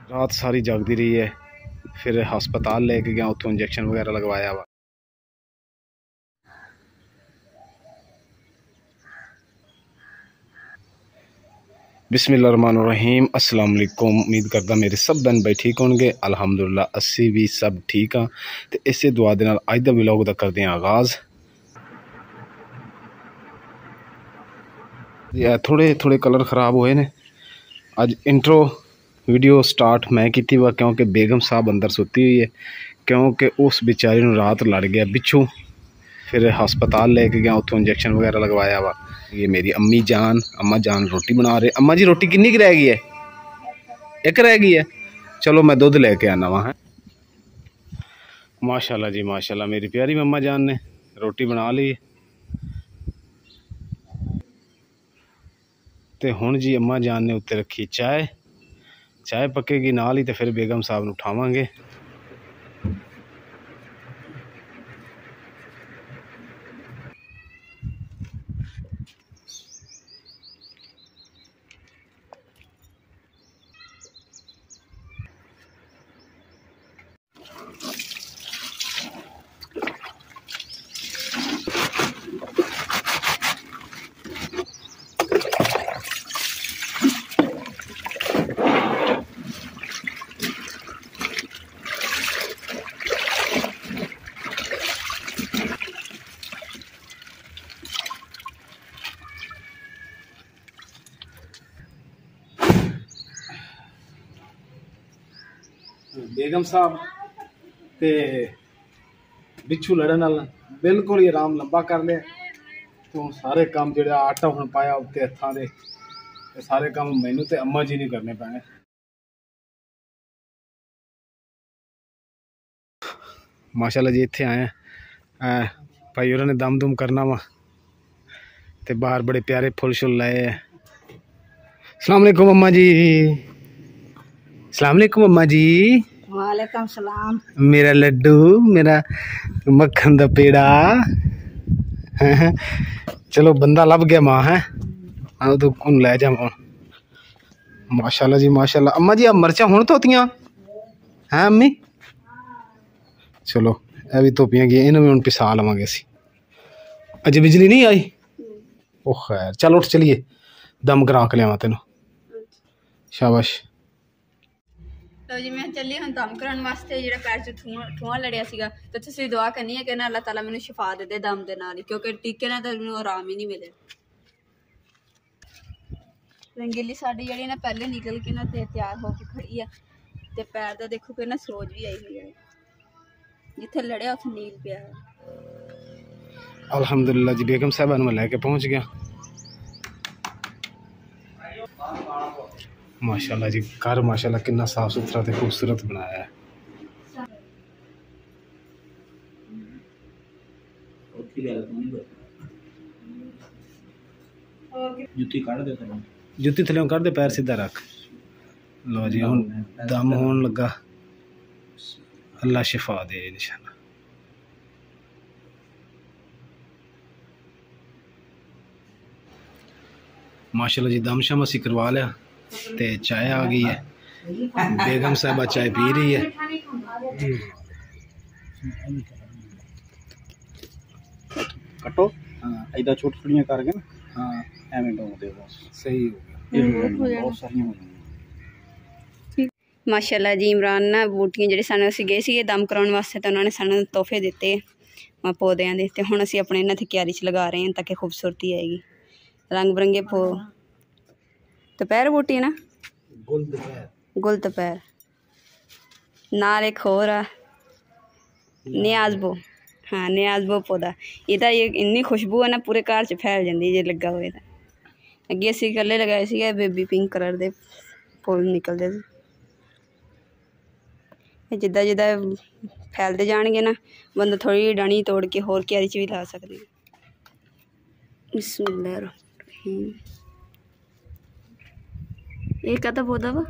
रात सारी जागती रही है, फिर हस्पताल लेके गया, उतो इंजैक्शन वगैरह लगवाया वा। बिस्मिल्लाहिर्रहमानिर्रहीम, अस्सलाम वालेकुम। उम्मीद करदा मेरे सब बहन भाई ठीक होंगे। अल्हम्दुलिल्लाह अस्सी भी सब ठीक हाँ। तो इसे दुआ दे नाल अज दा व्लॉग दा करदे हैं आगाज़। थोड़े थोड़े कलर खराब हुए ने। अज इंट्रो वीडियो स्टार्ट मैं की वा, क्योंकि बेगम साहब अंदर सुती हुई है, क्योंकि उस बेचारी नूं रात लड़ गया बिच्छू। फिर हस्पताल लेके गया, उतो इंजैक्शन वगैरह लगवाया वा। ये मेरी अम्मी जान, अम्मा जान रोटी बना रहे। अम्मा जी रोटी कितनी की रह गई है? एक रह गई है। चलो मैं दूध लेके आना वहाँ है। माशाल्लाह जी माशाल्लाह, मेरी प्यारी मम्मा जान ने रोटी बना ली। तो हुण जी अम्मा जान ने उत्ते रखी चाय, चाय पकेगी नाल ही, तो फिर बेगम साहब नूं उठावांगे। बेगम साहब ते बिच्छू लड़न वाला बिल्कुल ही आराम लंबा कर लिया। तो सारे काम जो आटा हुण पाया उत्ते हत्थां दे, सारे काम मैनू ते अम्मा जी नहीं करने पैने। माशाल्लाह जी इत्थे आए भाई होरां ने दम दुम करना वा, ते बाहर बड़े प्यारे फुल शुल लाए है। अस्सलाम वालेकुम अम्मा जी। अस्सलाम वालेकुम अम्मा जी। वालेकुम सलाम। मेरा लड्डू, मेरा मक्खन दा पेड़ा। चलो बंदा लभ गया मां है, तो कौन लै जा। माशाल्लाह जी माशाल्लाह। अम्मा जी आप मर्चा हुण धोतियां हैं अम्मी? चलो यह भी धोपियां गई, इन्हें भी हुण पिसा लवांगे असी। अजे बिजली नहीं आई? ओ खैर चल उठ चलिए, दम करा के लियावां तेनों। शाबाश। तो जी मैं चली हूँ दम कराने वास्ते। जो पैर च ठूआ लड़िया सीगा, तो तुसीं दुआ करनी है कि ना अल्लाह ताला मैनूं शिफा दे दे दम दे नाल ही, क्योंकि टीके नाल तो मैनूं आराम ही नहीं मिले। रंगीली साडी जेहड़ी ना पहले निकल के ना ते तैयार होके खड़ी है, ते पैर दा देखो कि ना सोज भी आई हुई है, जिथे लड़िया उत्थे नील पिया है। अल्हम्दुलिल्लाह जी बेगम साहबा मैं लैके पहुंच गया। माशाल्लाह जी घर माशाल्लाह कितना साफ सुथरा ते खूबसूरत बनाया है। जुत्ती थल्ले कर दे, पैर सीधा रख। लो जी हुण दम होन लगा। अल्लाह शिफा दे इंशाअल्लाह। माशाल्लाह जी दम शम असी करवा लिया, ते चाय आ गई है। बेगम साहबा चाय पी रही है। कटो हाँ, इधर छोटी छोटियां करके ना, हाँ एवें डोल दे बस, सही हो गया। बहुत सारी हो जाएंगी। माशाल्लाह जी इमरान ना बूटियां जिहड़े सानूं असीं गए सीगे दम कराउण वास्ते, तो उन्होंने सानूं तोहफे दिते पौधों के, तो हुण असीं अपने इन्हां दी क्यारी च लगा रहे हैं ताकि खूबसूरती आएगी। रंग बिरंगे दोपहर बूटी ना गुल दोपहर नाल एक होर आ नियाज़बो। हाँ नियाज़बो पौधा, एह्दा इन्नी खुशबू है ना पूरे घर च फैल जाती जे लग्गा होए तां। अगे असीं कल्ले लगाए सीगे बेबी पिंक कलर दे फुल निकलदे सी। जिद्दां जिद्दां फैलते जाणगे ना, बंदा थोड़ी डाणी तोड़ के होर क्यारी च भी ला सकदे। बिस्मिल्लाहिर्रहमानिर्रहीम। ये कहता पौधा वा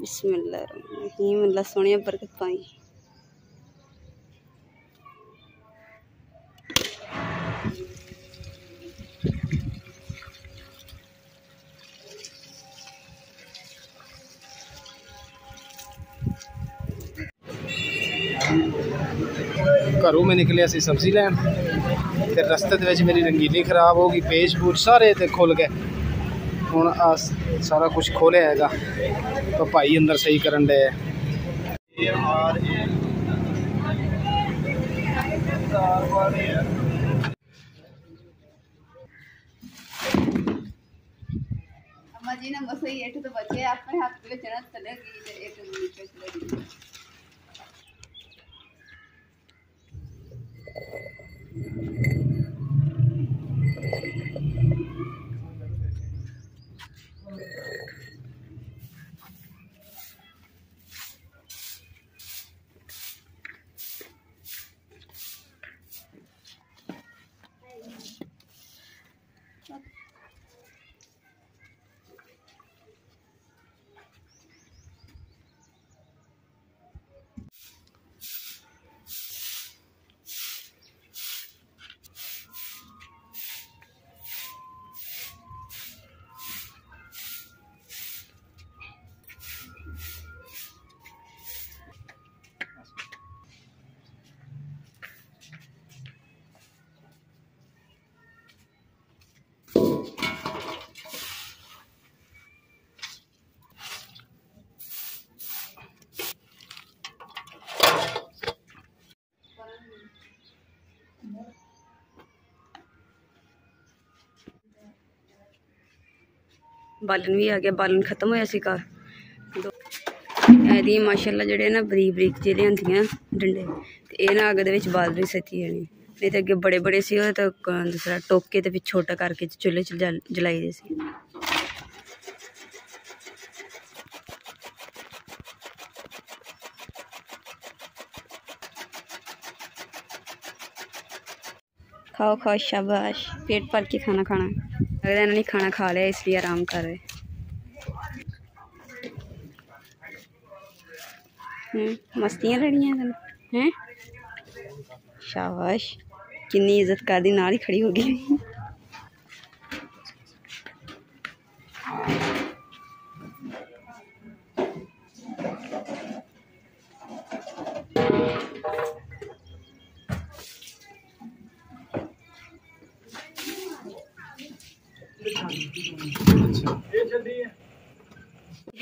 बिस्मिल्लाहिर्रहमानिर्रहीम। अल्लाह सोहणिया बरकत पाई। घरों में निकले सी सब्जी लैन, फिर रस्ते दे मेरी रंगीली खराब हो गई, पेज पूज सारे ते खुल गए। हुण सारा कुछ खोलिया हैगा तो भाई अंदर सही करन डे। अम्मा जी ने बस ये तो बच्चे अपने हाथ में चढ़ा चलेगी एक नीचे चलेगी। बालन भी आ गया, बालन खत्म होया सी घर। ਇਹਦੀ ਮਾਸ਼ਾਅੱਲਾ ਜਿਹੜੇ ਨਾ ਬਰੀਕ ਬਰੀਕ ਜਿਹੇ ਲਿਆਂਦੀਆਂ ਡੰਡੇ ਤੇ ਇਹ ਨਾ ਅੱਗ ਦੇ ਵਿੱਚ ਬਾਲ ਵੀ ਸੱਤੀ ਜਾਣੀ, ਨਹੀਂ ਤੇ ਅੱਗੇ ਬੜੇ ਬੜੇ ਸੀ ਉਹ ਤਾਂ ਦੂਸਰਾ ਟੋਕੇ ਤੇ ਫਿਰ ਛੋਟਾ ਕਰਕੇ ਚੁੱਲ੍ਹੇ 'ਚ ਜਲਾਈ ਦੇ ਸੀ। खाओ खाओ शाबाश, पेट भर के खाना खाना। लगता है इन्होंने खाना खा लिया इसलिए आराम कर रहे। मस्तियां लड़ियां हैं। शाबाश, कितनी इज्जत कर दी, नाल ही खड़ी हो गई।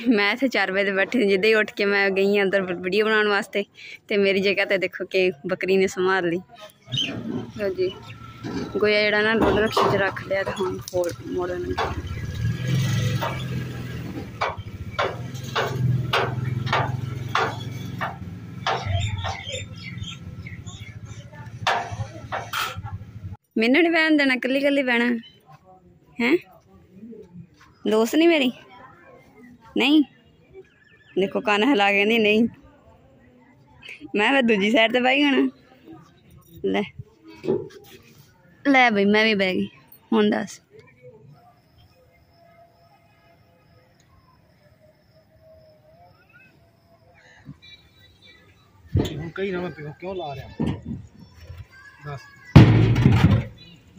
मैं इत्थे 4 बजे बैठे जिद्दां ही उठ के मैं गई अंदर वीडियो बनाने वास्ते, तो मेरी जगह तो देखो कि बकरी ने संभाल ली। लो जी गोया जड़ा ना डोल रक्शे च रख लिया, तो हम मोड़न मैनू नहीं बहन देना, कली कली बहना है। दोस्त नहीं मेरी, नहीं देखो कान हिला कहती नहीं, मैं फिर दूजी साइड ते बह गई। ले ले बई मैं भी बह गई। हुण दस क्यों ला रहा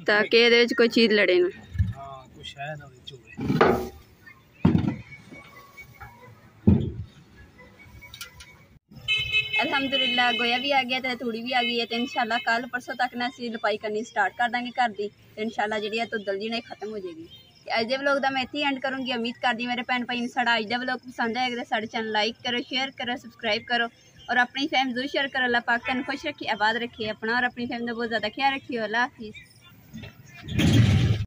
ताकि ये कोई चीज़ लड़े ना। हाँ कुछ है ना अल्हम्दुलिल्लाह गोया भी आ गया, तो थोड़ी भी आ गई है। तो इंशाल्लाह कल परसों तक ना असीं लपाई करनी स्टार्ट कर देंगे घर की। तो इंशाल्लाह जी तो जल्दी नहीं खत्म हो जाएगी। अज के व्लॉग का मैं इत्थे एंड करूँगी। उम्मीद करती मेरे भैन भाई ने साड़ा अज का व्लॉग पसंद आएगा तो साढ़े चैनल लाइक करो, शेयर करो, सबसक्राइब करो और अपनी फैमिली जरूर शेयर करो। अल्लाह पाक तुहानू खुश रखिए, आबाद रखिए अपना और अपनी फैमिली का बहुत ज़्यादा ख्याल रखिए। अल्लाह हाफिज़।